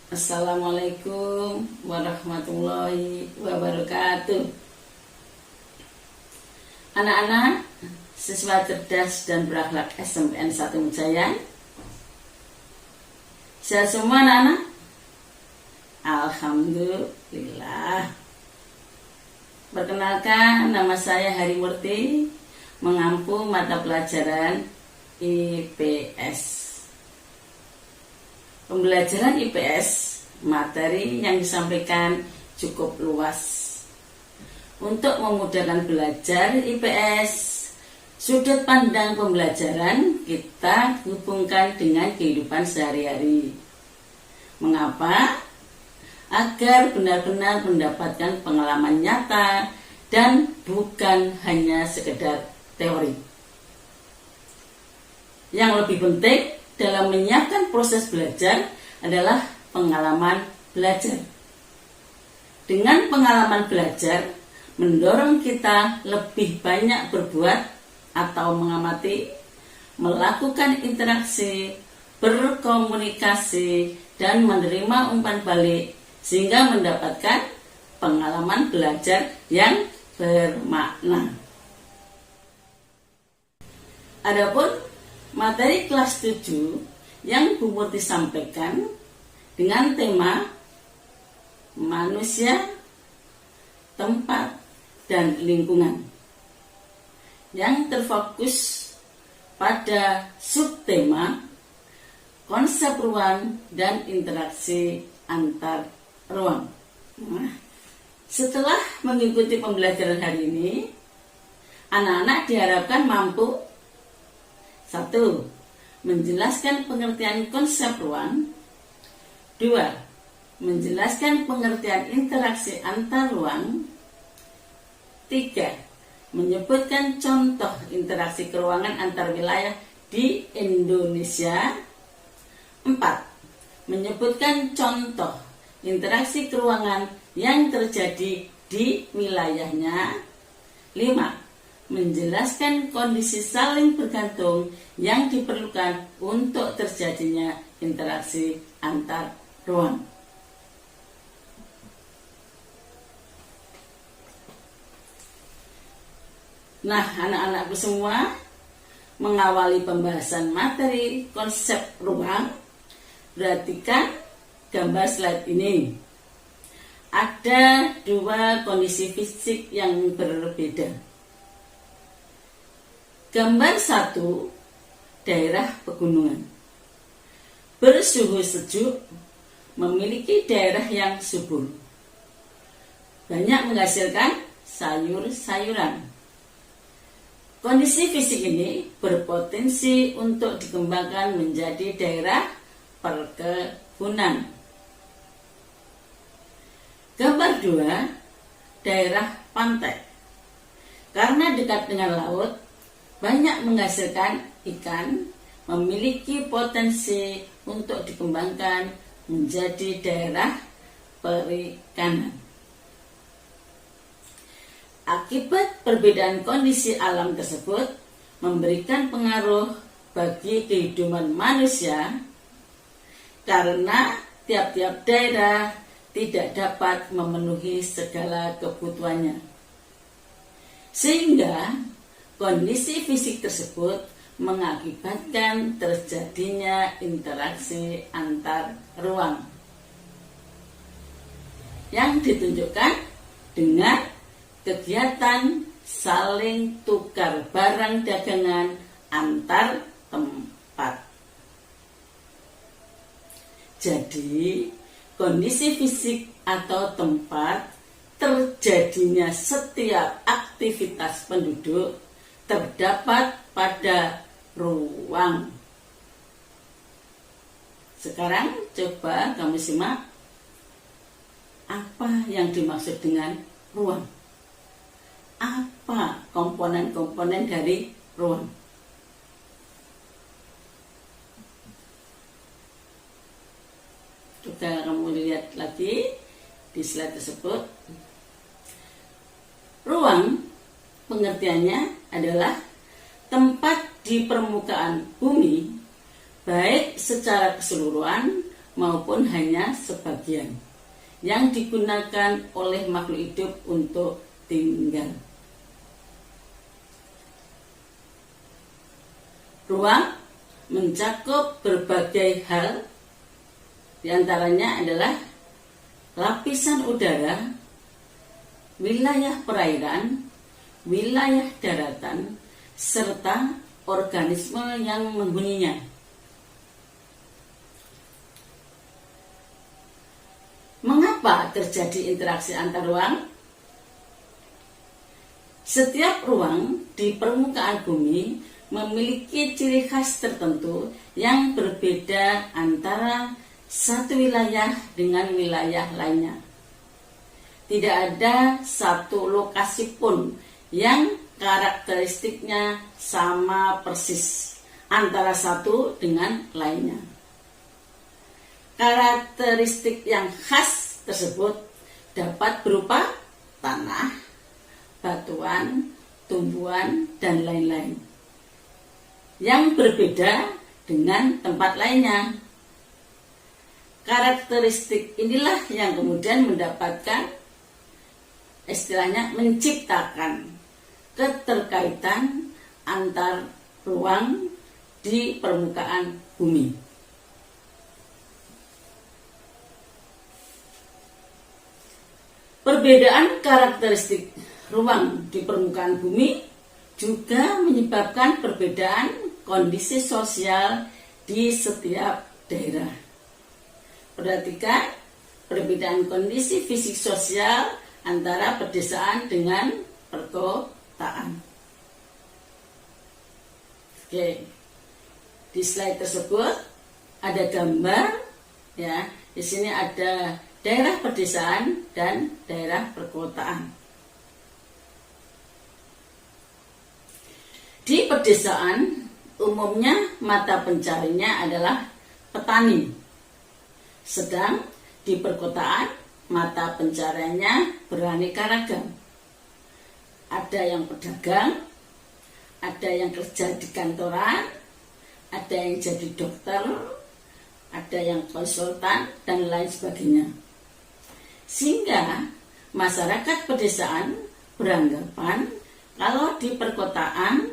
Assalamualaikum warahmatullahi wabarakatuh. Anak-anak siswa cerdas dan berakhlak SMPN 1 Mejayan, sehat semua anak-anak? Alhamdulillah. Perkenalkan, nama saya Hari Murti, mengampu mata pelajaran IPS. Pembelajaran IPS, materi yang disampaikan cukup luas. Untuk memudahkan belajar IPS, sudut pandang pembelajaran kita hubungkan dengan kehidupan sehari-hari. Mengapa? Agar benar-benar mendapatkan pengalaman nyata dan bukan hanya sekedar teori. Yang lebih penting dalam menyiapkan proses belajar adalah pengalaman belajar. Dengan pengalaman belajar, mendorong kita lebih banyak berbuat atau mengamati, melakukan interaksi, berkomunikasi, dan menerima umpan balik, sehingga mendapatkan pengalaman belajar yang bermakna. Adapun materi kelas 7 yang Bu Murti sampaikan dengan tema manusia, tempat, dan lingkungan yang terfokus pada subtema konsep ruang dan interaksi antar ruang. Nah, setelah mengikuti pembelajaran hari ini, anak-anak diharapkan mampu: 1. Menjelaskan pengertian konsep ruang. 2. Menjelaskan pengertian interaksi antar ruang. 3. Menyebutkan contoh interaksi keruangan antar wilayah di Indonesia. 4. Menyebutkan contoh interaksi keruangan yang terjadi di wilayahnya. 5. Menjelaskan kondisi saling bergantung yang diperlukan untuk terjadinya interaksi antar ruang. Nah, anak-anakku semua, mengawali pembahasan materi konsep ruang, perhatikan gambar slide ini. Ada dua kondisi fisik yang berbeda. Gambar 1, daerah pegunungan. Bersuhu sejuk, memiliki daerah yang subur, banyak menghasilkan sayur-sayuran. Kondisi fisik ini berpotensi untuk dikembangkan menjadi daerah perkebunan. Gambar 2, daerah pantai. Karena dekat dengan laut, banyak menghasilkan ikan, memiliki potensi untuk dikembangkan menjadi daerah perikanan. Akibat perbedaan kondisi alam tersebut memberikan pengaruh bagi kehidupan manusia, karena tiap-tiap daerah tidak dapat memenuhi segala kebutuhannya. Sehingga kondisi fisik tersebut mengakibatkan terjadinya interaksi antar ruang yang ditunjukkan dengan kegiatan saling tukar barang dagangan antar tempat. Jadi, kondisi fisik atau tempat terjadinya setiap aktivitas penduduk terdapat pada ruang. Sekarang coba kamu simak apa yang dimaksud dengan ruang. Apa komponen-komponen dari ruang? Coba kamu lihat lagi di slide tersebut. Ruang pengertiannya adalah tempat di permukaan bumi, baik secara keseluruhan maupun hanya sebagian yang digunakan oleh makhluk hidup untuk tinggal. Ruang mencakup berbagai hal, diantaranya adalah lapisan udara, wilayah perairan, wilayah daratan, serta organisme yang menghuninya. Mengapa terjadi interaksi antar ruang? Setiap ruang di permukaan bumi memiliki ciri khas tertentu yang berbeda antara satu wilayah dengan wilayah lainnya. Tidak ada satu lokasi pun yang karakteristiknya sama persis antara satu dengan lainnya. Karakteristik yang khas tersebut dapat berupa tanah, batuan, tumbuhan, dan lain-lain yang berbeda dengan tempat lainnya. Karakteristik inilah yang kemudian mendapatkan istilahnya menciptakan keterkaitan antar ruang di permukaan bumi. Perbedaan karakteristik ruang di permukaan bumi juga menyebabkan perbedaan kondisi sosial di setiap daerah. Perhatikan perbedaan kondisi fisik sosial antara pedesaan dengan perkotaan. Oke, di slide tersebut ada gambar, ya. Di sini ada daerah pedesaan dan daerah perkotaan. Di pedesaan umumnya mata pencarinya adalah petani, sedang di perkotaan mata pencariannya beraneka ragam. Ada yang pedagang, ada yang kerja di kantoran, ada yang jadi dokter, ada yang konsultan, dan lain sebagainya. Sehingga masyarakat pedesaan beranggapan kalau di perkotaan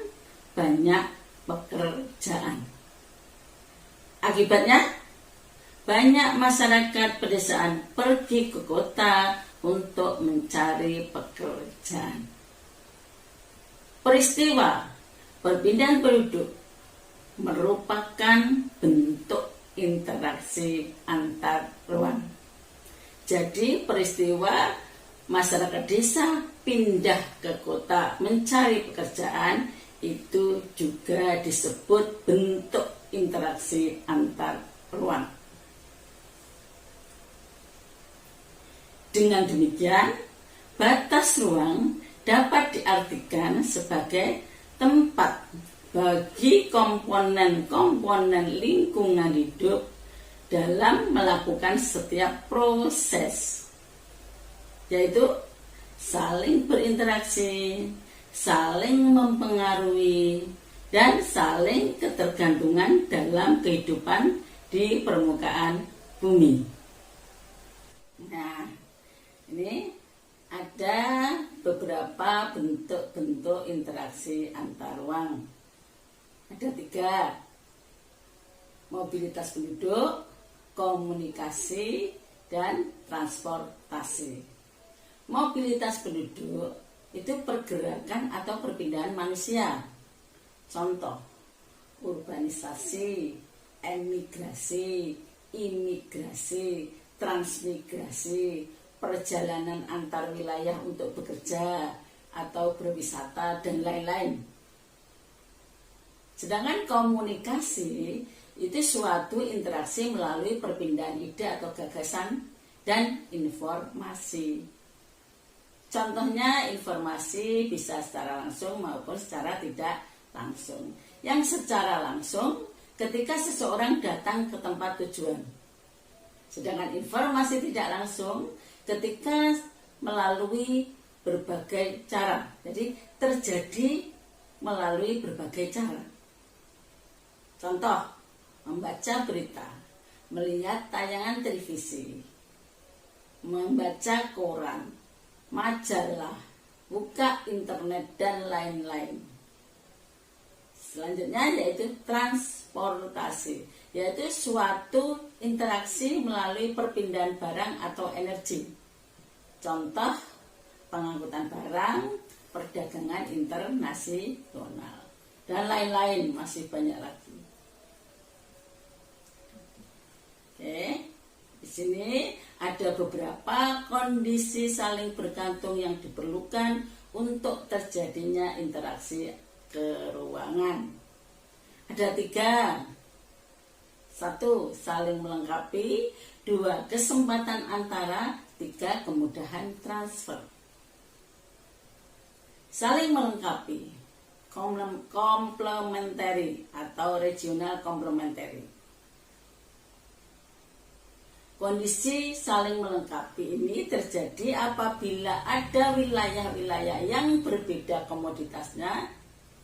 banyak pekerjaan. Akibatnya banyak masyarakat pedesaan pergi ke kota untuk mencari pekerjaan. Peristiwa perpindahan penduduk merupakan bentuk interaksi antar ruang. Jadi peristiwa masyarakat desa pindah ke kota mencari pekerjaan itu juga disebut bentuk interaksi antar ruang. Dengan demikian, batas ruang dapat diartikan sebagai tempat bagi komponen-komponen lingkungan hidup dalam melakukan setiap proses, yaitu saling berinteraksi, saling mempengaruhi, dan saling ketergantungan dalam kehidupan di permukaan bumi. Nah, ini ada beberapa bentuk-bentuk interaksi antar ruang. Ada 3: mobilitas penduduk, komunikasi, dan transportasi. Mobilitas penduduk itu pergerakan atau perpindahan manusia. Contoh, urbanisasi, emigrasi, imigrasi, transmigrasi, perjalanan antar wilayah untuk bekerja atau berwisata, dan lain-lain. Sedangkan komunikasi itu suatu interaksi melalui perpindahan ide atau gagasan dan informasi. Contohnya, informasi bisa secara langsung maupun secara tidak langsung. Yang secara langsung ketika seseorang datang ke tempat tujuan. Sedangkan informasi tidak langsung ketika melalui berbagai cara. Jadi terjadi melalui berbagai cara. Contoh, membaca berita, melihat tayangan televisi, membaca koran, majalah, buka internet, dan lain-lain. Selanjutnya yaitu transportasi, yaitu suatu interaksi melalui perpindahan barang atau energi. Contoh, pengangkutan barang, perdagangan internasional, dan lain-lain, masih banyak lagi. Oke, di sini ada beberapa kondisi saling bergantung yang diperlukan untuk terjadinya interaksi keruangan. Ada 3. 1. Saling melengkapi. 2. Kesempatan antara. 3. Kemudahan transfer. Saling melengkapi, complementary atau regional complementary. Kondisi saling melengkapi ini terjadi apabila ada wilayah-wilayah yang berbeda komoditasnya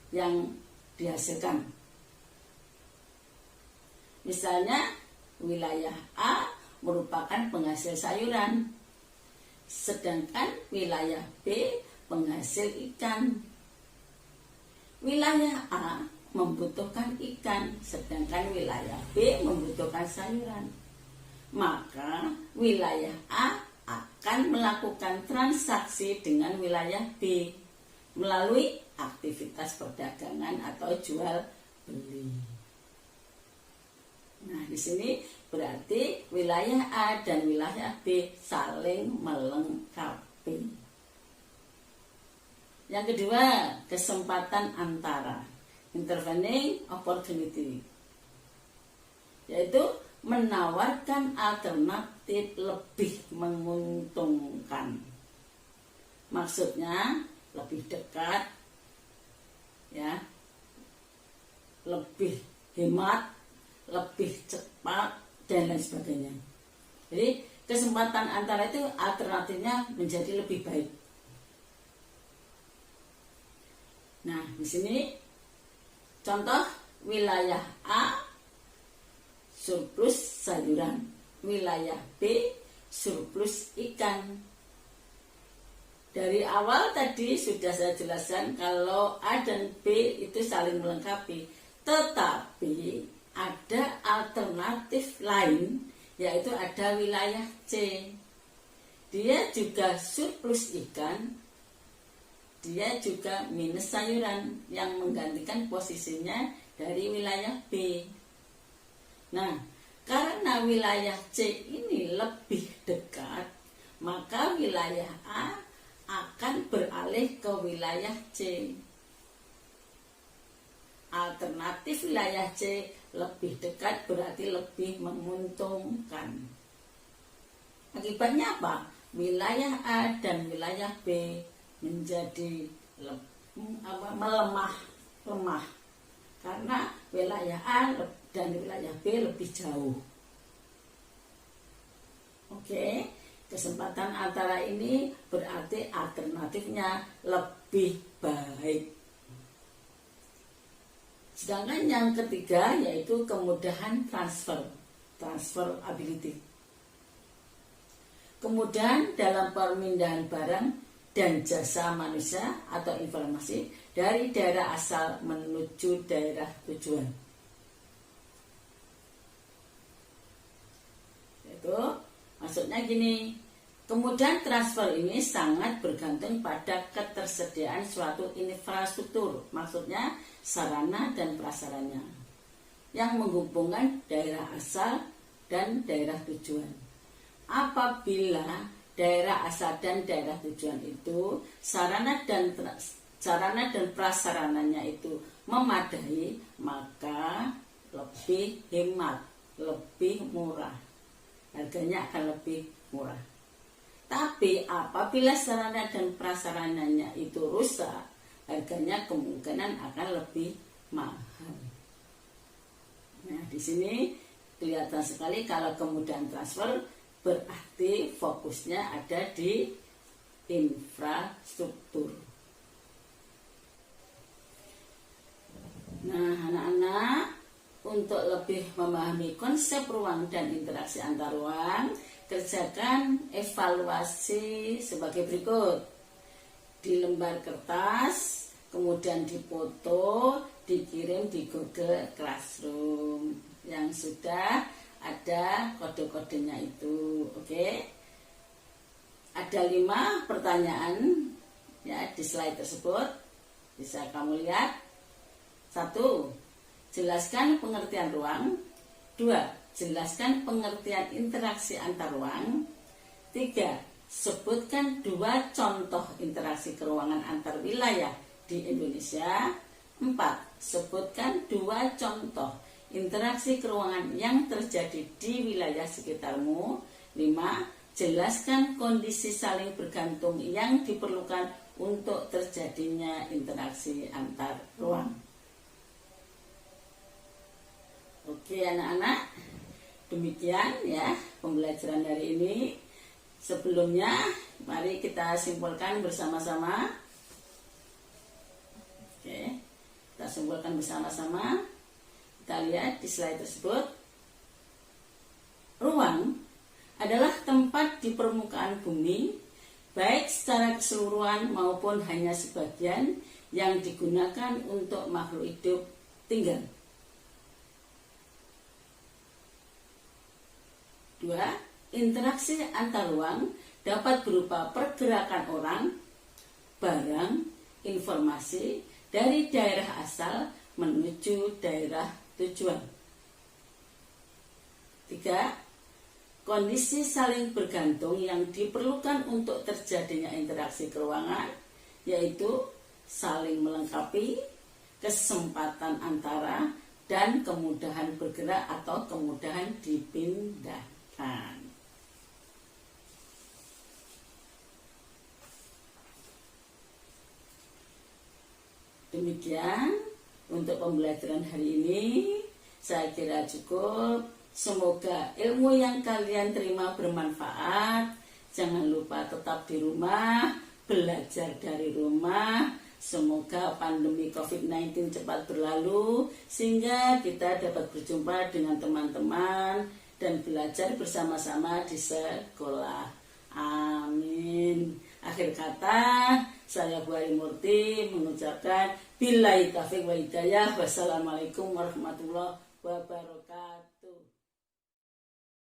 yang dihasilkan. Misalnya, wilayah A merupakan penghasil sayuran, sedangkan wilayah B penghasil ikan. Wilayah A membutuhkan ikan, sedangkan wilayah B membutuhkan sayuran. Maka wilayah A akan melakukan transaksi dengan wilayah B melalui aktivitas perdagangan atau jual beli. Nah, di sini berarti wilayah A dan wilayah B saling melengkapi. Yang kedua, kesempatan antara, intervening opportunity, yaitu menawarkan alternatif lebih menguntungkan. Maksudnya lebih dekat, ya, lebih hemat, lebih cepat, dan lain sebagainya. Jadi kesempatan antara itu alternatifnya menjadi lebih baik. Nah, di sini contoh wilayah A surplus sayuran, wilayah B surplus ikan. Dari awal tadi sudah saya jelaskan kalau A dan B itu saling melengkapi, tetapi ada alternatif lain, yaitu ada wilayah C. Dia juga surplus ikan, dia juga minus sayuran, yang menggantikan posisinya dari wilayah B. Nah, karena wilayah C ini lebih dekat, maka wilayah A akan beralih ke wilayah C. Alternatif wilayah C lebih dekat berarti lebih menguntungkan. Akibatnya apa? Wilayah A dan wilayah B menjadi melemah karena wilayah A dan wilayah B lebih jauh. Oke, kesempatan antara ini berarti alternatifnya lebih baik. Sedangkan yang ketiga yaitu kemudahan transfer ability. Kemudahan dalam pemindahan barang dan jasa manusia atau informasi dari daerah asal menuju daerah tujuan. Itu maksudnya gini, kemudahan transfer ini sangat bergantung pada ketersediaan suatu infrastruktur, maksudnya sarana dan prasarana yang menghubungkan daerah asal dan daerah tujuan. Apabila daerah asal dan daerah tujuan itu sarana dan prasarananya itu memadai, maka lebih hemat, lebih murah, harganya akan lebih murah. Tapi apabila sarana dan prasarananya itu rusak, harganya kemungkinan akan lebih mahal. Nah, di sini kelihatan sekali kalau kemudahan transfer berarti fokusnya ada di infrastruktur. Nah, anak-anak, untuk lebih memahami konsep ruang dan interaksi antar ruang, kerjakan evaluasi sebagai berikut. Di lembar kertas, kemudian difoto, dikirim di Google Classroom yang sudah ada kode-kodenya itu. Oke. Ada 5 pertanyaan ya di slide tersebut. Bisa kamu lihat. 1. Jelaskan pengertian ruang. 2. Jelaskan pengertian interaksi antar ruang. 3. Sebutkan 2 contoh interaksi keruangan antar wilayah di Indonesia. 4. Sebutkan 2 contoh interaksi keruangan yang terjadi di wilayah sekitarmu. 5. Jelaskan kondisi saling bergantung yang diperlukan untuk terjadinya interaksi antar ruang. Oke anak-anak, demikian ya pembelajaran hari ini. Sebelumnya, mari kita simpulkan bersama-sama. Oke, kita simpulkan bersama-sama. Kita lihat di slide tersebut. Ruang adalah tempat di permukaan bumi, baik secara keseluruhan maupun hanya sebagian, yang digunakan untuk makhluk hidup tinggal. 2. Interaksi antar ruang dapat berupa pergerakan orang, barang, informasi dari daerah asal menuju daerah tujuan. 3. Kondisi saling bergantung yang diperlukan untuk terjadinya interaksi keruangan, yaitu saling melengkapi, kesempatan antara, dan kemudahan bergerak atau kemudahan dipindahkan. Demikian untuk pembelajaran hari ini. Saya kira cukup. Semoga ilmu yang kalian terima bermanfaat. Jangan lupa tetap di rumah, belajar dari rumah. Semoga pandemi COVID-19 cepat berlalu sehingga kita dapat berjumpa dengan teman-teman dan belajar bersama-sama di sekolah. Amin. Akhir kata, saya Bu Ari Murti mengucapkan billahi taufiq wa hidayah. Wassalamualaikum warahmatullahi wabarakatuh.